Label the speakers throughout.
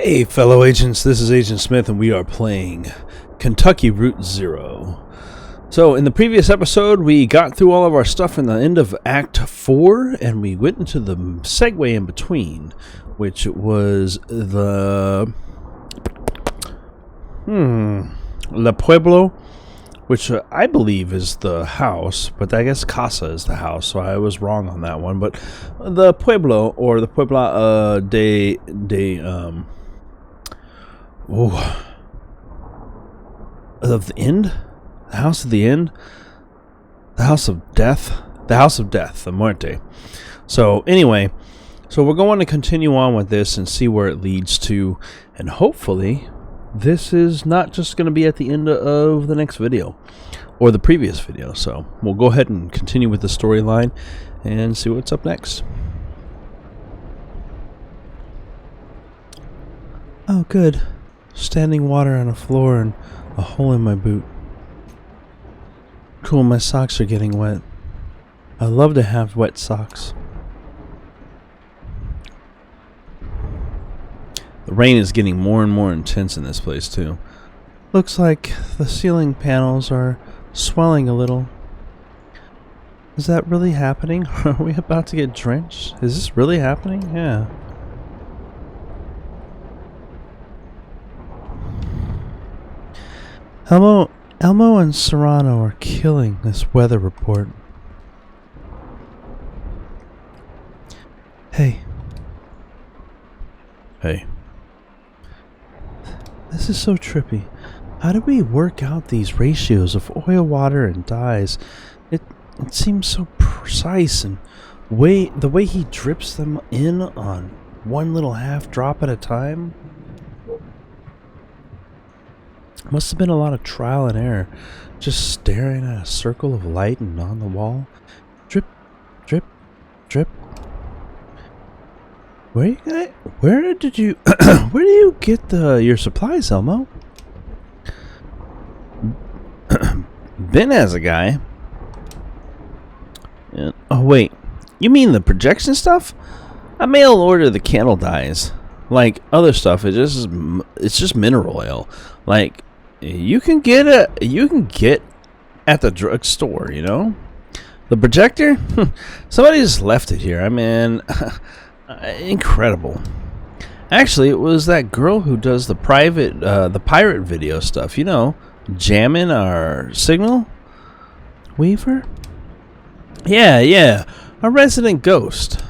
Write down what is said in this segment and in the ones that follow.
Speaker 1: Hey fellow agents, this is Agent Smith and we are playing Kentucky Route Zero. So in the previous episode we got through all of our stuff in the end of Act 4 and we went into the segue in between, which was the La Pueblo, which I believe is the house, but I guess Casa is the house, so I was wrong on that one. But the Pueblo, or the Puebla of the end? The house of the end? The house of death? The house of death, the Muerte. So anyway, so we're going to continue on with this and see where it leads to, and hopefully this is not just going to be at the end of the next video or the previous video. So we'll go ahead and continue with the storyline and see what's up next. Oh good. Standing water on a floor and a hole in my boot. Cool, my socks are getting wet. I love to have wet socks. The rain is getting more and more intense in this place too. Looks like the ceiling panels are swelling a little. Is that really happening? Are we about to get drenched? Is this really happening? Yeah. Elmo and Serrano are killing this weather report. Hey. Hey. This is so trippy. How do we work out these ratios of oil, water, and dyes? It seems so precise, and the way he drips them in on one little half drop at a time. Must have been a lot of trial and error, just staring at a circle of light and on the wall. Drip, drip, drip. Where did you where do you get your supplies, Elmo? Ben has a guy. Yeah. Oh wait, you mean the projection stuff? I mail order the candle dyes. Like other stuff, it's just mineral oil. Like you can get at the drugstore, you know. The projector, somebody just left it here. I mean, incredible. Actually, it was that girl who does the pirate video stuff. You know, jamming our signal. Weaver. Yeah, a resident ghost.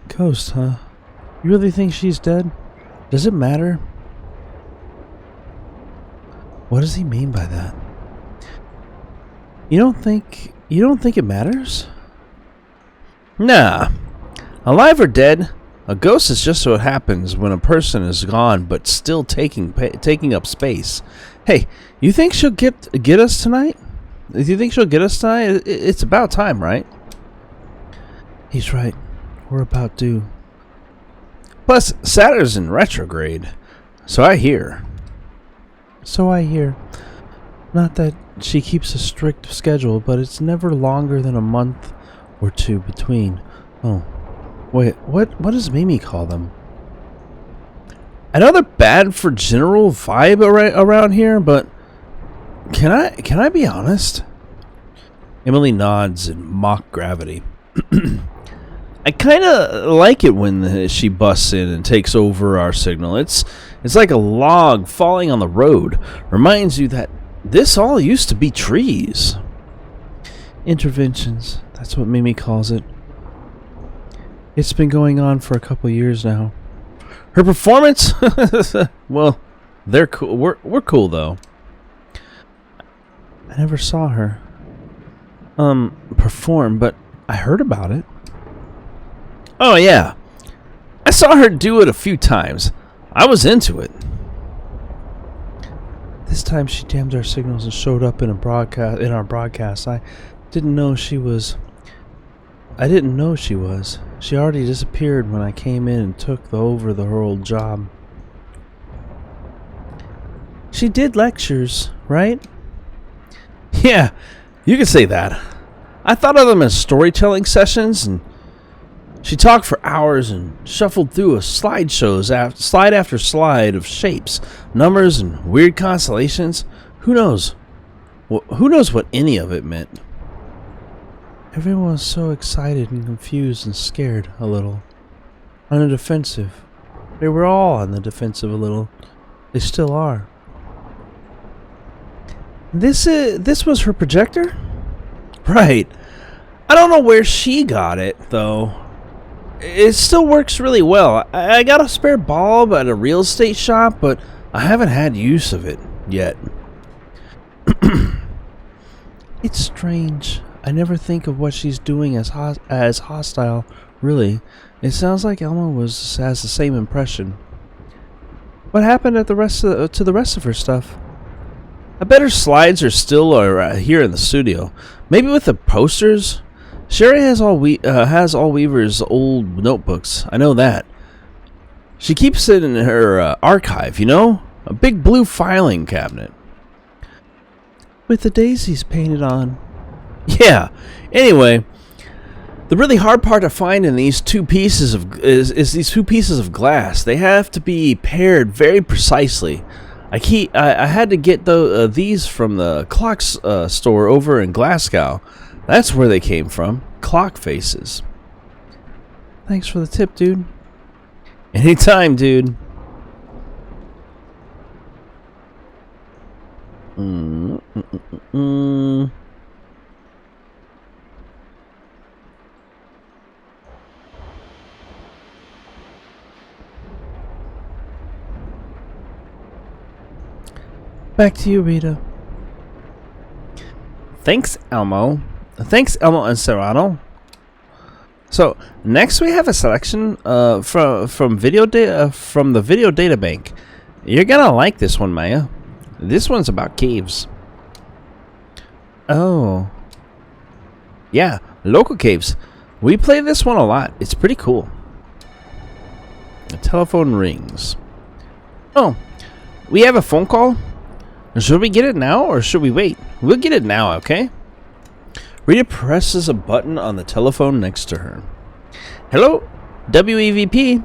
Speaker 1: Ghost, huh? You really think she's dead? Does it matter? What does he mean by that? You don't think it matters? Nah. Alive or dead, a ghost is just what happens when a person is gone but still taking up space. Hey, you think she'll get us tonight? Do you think she'll get us tonight? It's about time, right? He's right. We're about due. Plus, Saturn's in retrograde. So I hear. Not that she keeps a strict schedule, but it's never longer than a month or two between. Oh, wait, what does Mimi call them? Another bad for general vibe around here, but can I be honest? Emily nods in mock gravity. I kind of like it when she busts in and takes over our signal. It's like a log falling on the road. Reminds you that this all used to be trees. Interventions. That's what Mimi calls it. It's been going on for a couple years now. Her performance? Well, they're cool. We're cool though. I never saw her perform, but I heard about it. Oh yeah, I saw her do it a few times. I was into it. This time she jammed our signals and showed up in our broadcast. I didn't know she was. She already disappeared when I came in and took over her old job. She did lectures, right? Yeah, you could say that. I thought of them as storytelling sessions, and She talked for hours and shuffled through a slide after slide of shapes, numbers, and weird constellations. Who knows? Who knows what any of it meant? Everyone was so excited and confused and scared a little. On the defensive. They were all on the defensive a little. They still are. This was her projector? Right. I don't know where she got it, though. It still works really well. I got a spare bulb at a real estate shop, but I haven't had use of it yet. It's strange. I never think of what she's doing as hostile, really. It sounds like Elma has the same impression. What happened to the rest of her stuff? I bet her slides are still here in the studio. Maybe with the posters? Sherry has all Weaver's old notebooks. I know that. She keeps it in her archive, you know? A big blue filing cabinet. With the daisies painted on. Yeah. Anyway, the really hard part to find in these two pieces is these two pieces of glass. They have to be paired very precisely. I had to get these from the clock store over in Glasgow. That's where they came from. Clock faces. Thanks for the tip, dude. Anytime, dude. Back to you, Rita. Thanks, Elmo. Thanks, Elmo and Serrano. So next we have a selection from the video data bank. You're gonna like this one, Maya. This one's about caves. Oh, yeah, local caves. We play this one a lot. It's pretty cool. The telephone rings. Oh, we have a phone call. Should we get it now or should we wait? We'll get it now, okay? Rita presses a button on the telephone next to her. Hello, WEVP.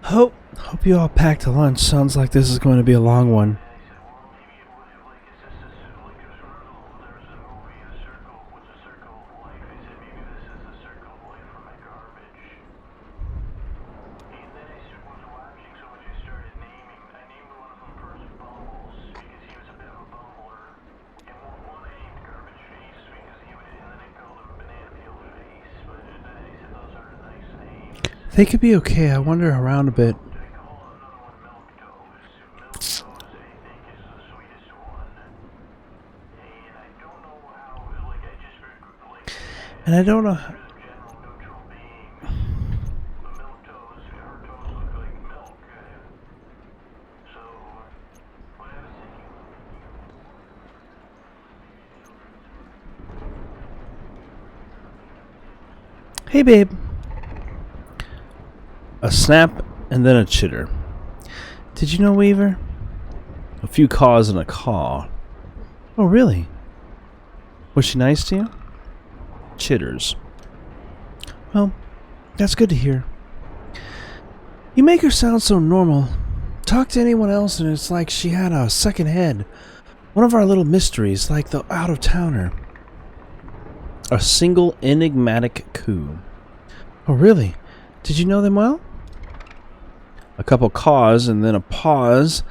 Speaker 1: Hope you all packed a lunch. Sounds like this is going to be a long one. They could be okay. I wander around a bit. And I don't know how... Hey, babe. A snap and then a chitter. Did you know, Weaver? A few caws and a caw. Oh, really? Was she nice to you? Chitters. Well, that's good to hear. You make her sound so normal. Talk to anyone else and it's like she had a second head. One of our little mysteries, like the out-of-towner. A single enigmatic coup. Oh, really? Did you know them well? A couple caws and then a pause,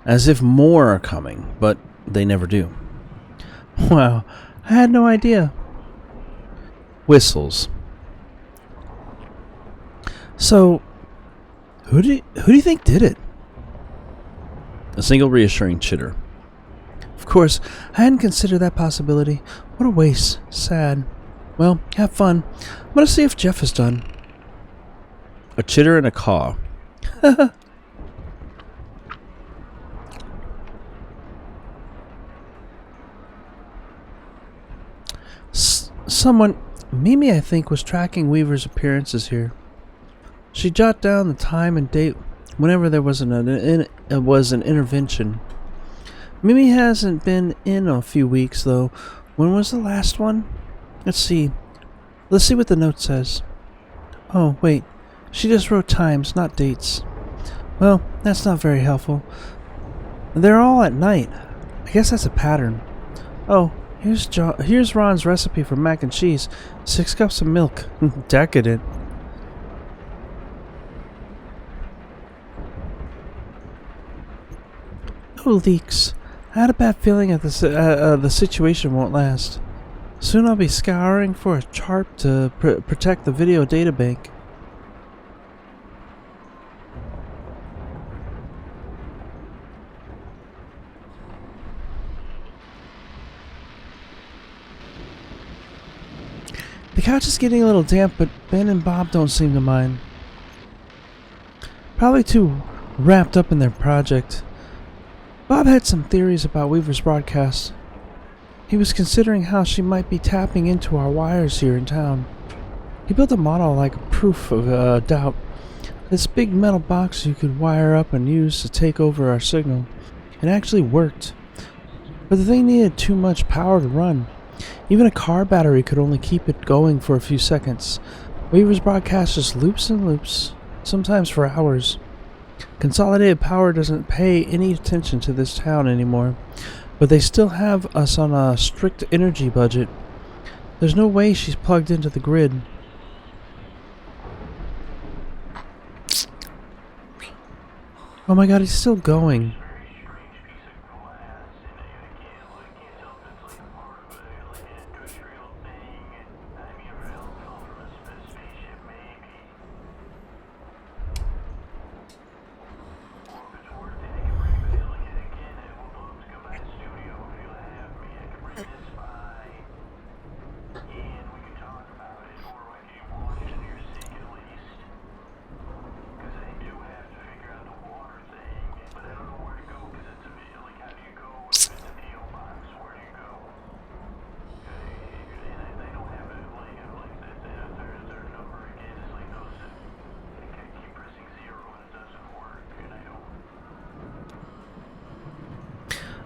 Speaker 1: as if more are coming, but they never do. Wow, I had no idea. Whistles. So, who do you think did it? A single reassuring chitter. Of course, I hadn't considered that possibility. What a waste. Sad. Well, have fun. I'm gonna see if Jeff is done. A chitter and a caw. Someone, Mimi I think, was tracking Weaver's appearances here. She jotted down the time and date whenever there was an intervention. Mimi hasn't been in a few weeks though. When was the last one? Let's see what the note says. Oh wait, she just wrote times, not dates. Well, that's not very helpful. They're all at night. I guess that's a pattern. Oh, here's Ron's recipe for mac and cheese. 6 cups of milk. Decadent. No leaks. I had a bad feeling that the situation won't last. Soon I'll be scouring for a chart to protect the video databank. The couch is getting a little damp, but Ben and Bob don't seem to mind. Probably too wrapped up in their project. Bob had some theories about Weaver's broadcast. He was considering how she might be tapping into our wires here in town. He built a model like a proof of doubt. This big metal box you could wire up and use to take over our signal. It actually worked. But the thing needed too much power to run. Even a car battery could only keep it going for a few seconds. Weaver's broadcast just loops and loops, sometimes for hours. Consolidated Power doesn't pay any attention to this town anymore, but they still have us on a strict energy budget. There's no way she's plugged into the grid. Oh my god, he's still going.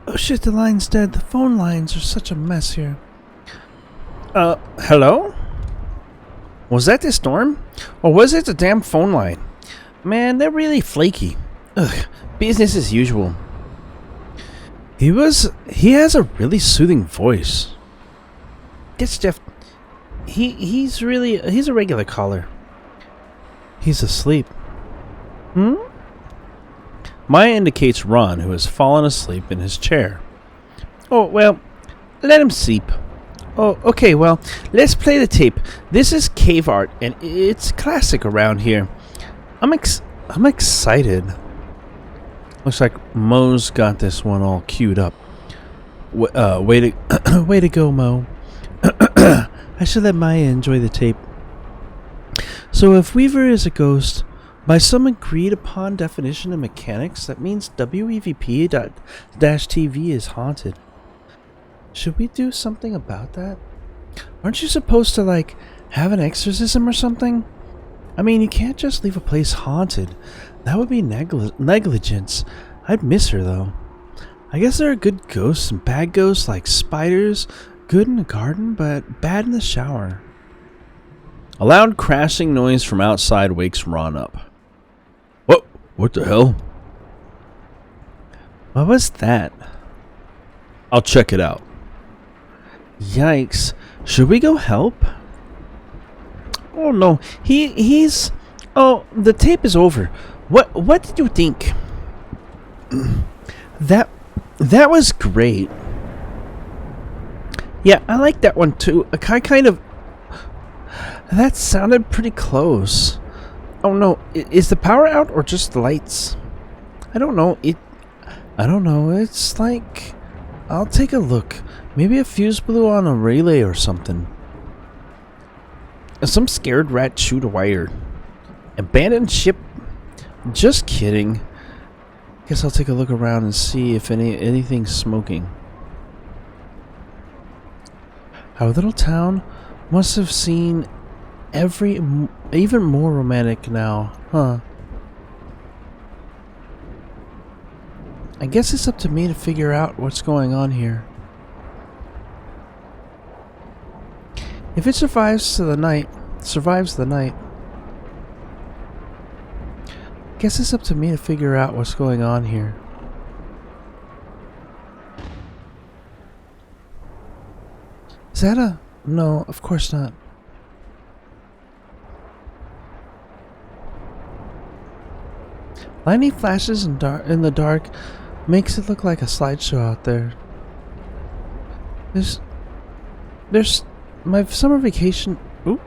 Speaker 1: Oh shit, the line's dead. The phone lines are such a mess here. Hello? Was that the storm? Or was it the damn phone line? Man, they're really flaky. Ugh, business as usual. He has a really soothing voice. Gets Jeff. He's a regular caller. He's asleep. Hmm? Maya indicates Ron, who has fallen asleep in his chair. Oh, well, let him sleep. Oh, okay, well, let's play the tape. This is cave art, and it's classic around here. I'm excited. Looks like Mo's got this one all queued up. Way to go, Mo. I should let Maya enjoy the tape. So if Weaver is a ghost, by some agreed-upon definition of mechanics, that means WEVP-TV is haunted. Should we do something about that? Aren't you supposed to, like, have an exorcism or something? I mean, you can't just leave a place haunted. That would be negligence. I'd miss her, though. I guess there are good ghosts and bad ghosts, like spiders, good in the garden, but bad in the shower. A loud crashing noise from outside wakes Ron up. What the hell? What was that? I'll check it out. Yikes. Should we go help? Oh no. He's Oh, the tape is over. What did you think? That was great. Yeah, I like that one too. I kind of... That sounded pretty close. Oh no, is the power out or just the lights? I don't know. I don't know. It's like... I'll take a look. Maybe a fuse blew on a relay or something. Some scared rat chewed a wire. Abandoned ship. Just kidding. Guess I'll take a look around and see if anything's smoking. Our little town must have seen even more romantic now, huh? I guess it's up to me to figure out what's going on here. If it survives the night, guess it's up to me to figure out what's going on here. Is that a... No, of course not. Lightning flashes in the dark makes it look like a slideshow out there. There's my summer vacation... Oop.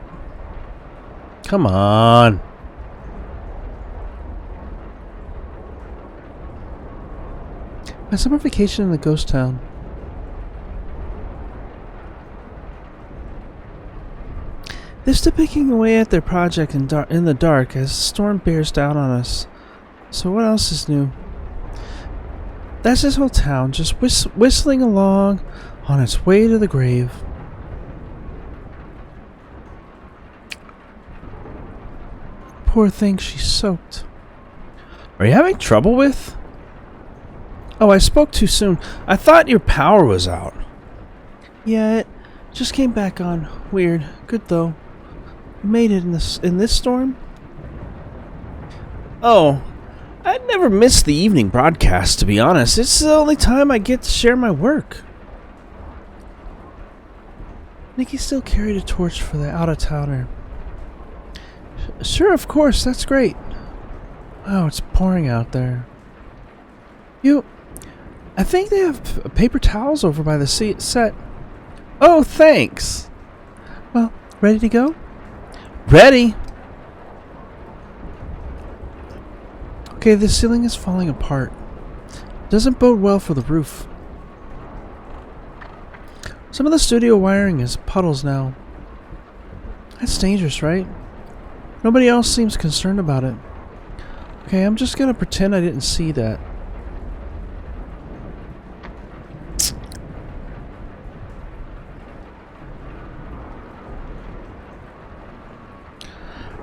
Speaker 1: Come on. My summer vacation in the ghost town. They're still picking away at their project in the dark as the storm bears down on us. So what else is new? That's this whole town just whistling along on its way to the grave. Poor thing, she's soaked. Are you having trouble with? Oh, I spoke too soon. I thought your power was out. Yeah, it just came back on. Weird. Good though. Made it in this storm? Oh, I'd never miss the evening broadcast, to be honest. It's the only time I get to share my work. Nikki still carried a torch for the out-of-towner. Sure, of course, that's great. Wow, it's pouring out there. I think they have paper towels over by the set. Oh, thanks. Well, ready to go? Ready. Okay, the ceiling is falling apart. Doesn't bode well for the roof. Some of the studio wiring is puddles now. That's dangerous, right? Nobody else seems concerned about it. Okay, I'm just gonna pretend I didn't see that.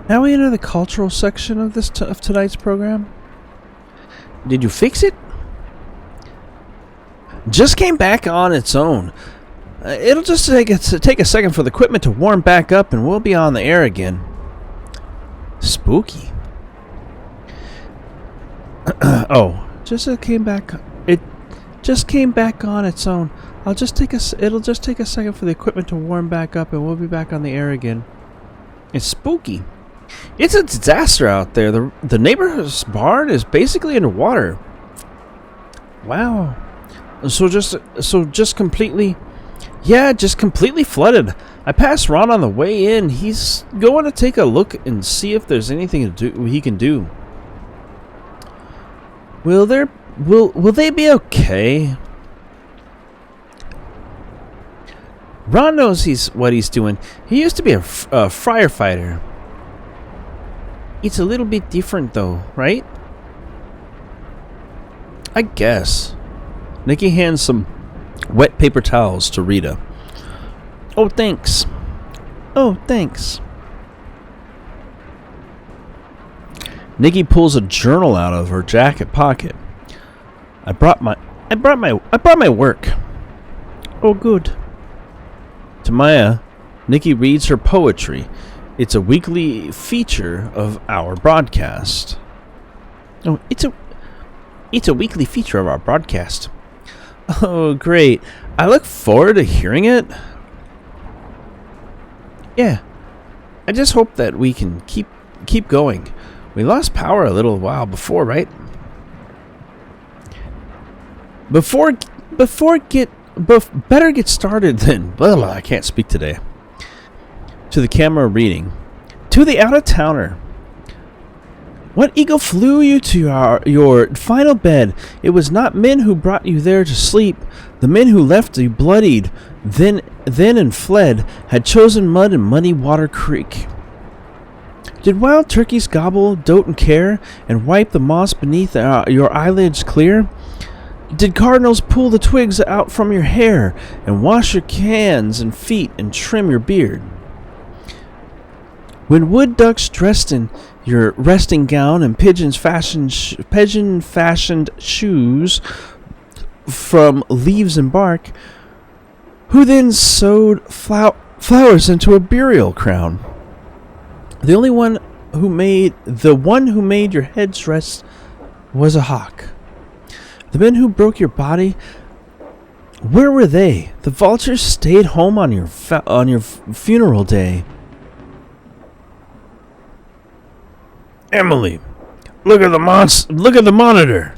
Speaker 1: Now we enter the cultural section of of tonight's program. Did you fix it? Just came back on its own. It'll just take a second for the equipment to warm back up, and we'll be on the air again. Spooky. Oh, it just came back on its own. It'll just take a second for the equipment to warm back up, and we'll be back on the air again. It's spooky. It's a disaster out there. The neighborhood's barn is basically underwater. Wow. So just completely flooded. I passed Ron on the way in. He's going to take a look and see if there's anything he can do. Will they be okay? Ron knows what he's doing. He used to be a firefighter. It's a little bit different though, right? I guess. Nikki hands some wet paper towels to Rita. Oh, thanks. Oh, thanks. Nikki pulls a journal out of her jacket pocket. I brought my work. Oh, good. To Maya, Nikki reads her poetry. It's a weekly feature of our broadcast. Oh, it's a weekly feature of our broadcast. Oh, great. I look forward to hearing it. Yeah. I just hope that we can keep going. We lost power a little while before, right? Before But better get started than... Blah, blah, I can't speak today. To the camera reading. To the out-of-towner. What eagle flew you to your final bed? It was not men who brought you there to sleep. The men who left you bloodied, then and fled, had chosen mud and muddy water creek. Did wild turkeys gobble, dote and care, and wipe the moss beneath your eyelids clear? Did cardinals pull the twigs out from your hair, and wash your hands and feet and trim your beard? When wood ducks dressed in your resting gown and pigeon-fashioned shoes from leaves and bark, who then sewed flowers into a burial crown? The one who made your heads rest was a hawk. The men who broke your body, where were they? The vultures stayed home on your funeral day. Emily, look at the monitor.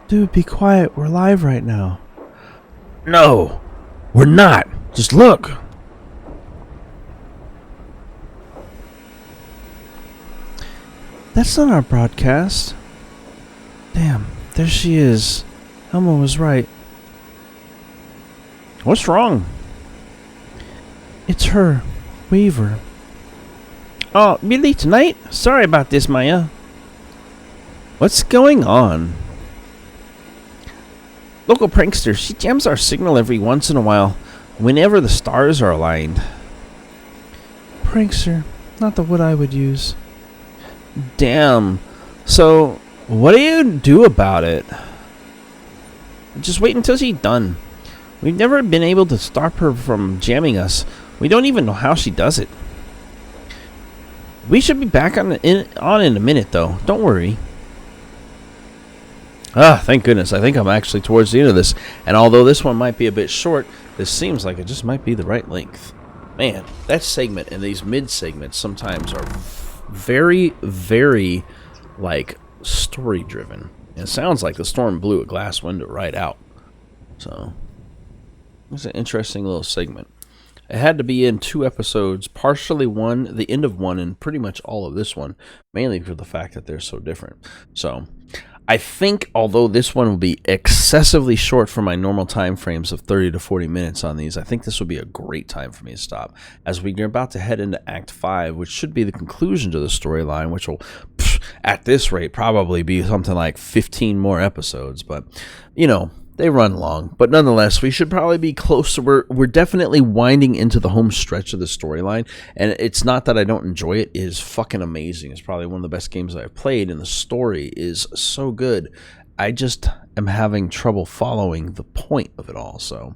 Speaker 1: Dude, be quiet. We're live right now. No, we're not. Just look. That's not our broadcast. Damn, there she is. Elmo was right. What's wrong? It's her, Weaver. Oh, really? Tonight? Sorry about this, Maya. What's going on? Local prankster. She jams our signal every once in a while, whenever the stars are aligned. Prankster. Not the word I would use. Damn. So, what do you do about it? Just wait until she's done. We've never been able to stop her from jamming us. We don't even know how she does it. We should be back on in a minute, though. Don't worry. Ah, thank goodness. I think I'm actually towards the end of this. And although this one might be a bit short, this seems like it just might be the right length. Man, that segment and these mid-segments sometimes are very, very, like, story-driven. It sounds like the storm blew a glass window right out. So, it's an interesting little segment. It had to be in 2 episodes, partially one, the end of one, and pretty much all of this one, mainly for the fact that they're so different. So, I think, although this one will be excessively short for my normal time frames of 30 to 40 minutes on these, I think this will be a great time for me to stop, as we're about to head into Act 5, which should be the conclusion to the storyline, which will, at this rate, probably be something like 15 more episodes, but, you know, they run long, but nonetheless, we should probably be close to, we're definitely winding into the home stretch of the storyline, and it's not that I don't enjoy it. It is fucking amazing. It's probably one of the best games I've played, and the story is so good. I just am having trouble following the point of it all, so.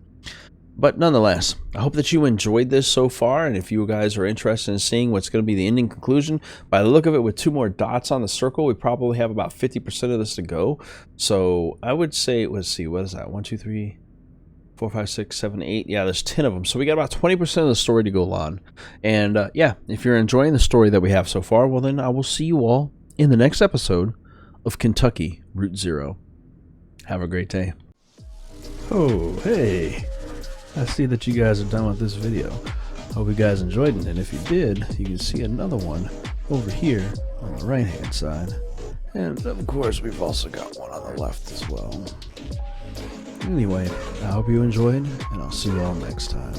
Speaker 1: But nonetheless, I hope that you enjoyed this so far, and if you guys are interested in seeing what's going to be the ending conclusion, by the look of it, with 2 more dots on the circle, we probably have about 50% of this to go. So I would say, let's see, what is that? 1, 2, 3, 4, 5, 6, 7, 8. Yeah, there's 10 of them. So we got about 20% of the story to go on. And yeah, if you're enjoying the story that we have so far, well then I will see you all in the next episode of Kentucky Route Zero. Have a great day. Oh, hey. I see that you guys are done with this video. Hope you guys enjoyed it, and if you did, you can see another one over here on the right hand side. And of course, we've also got one on the left as well. Anyway, I hope you enjoyed, and I'll see you all next time.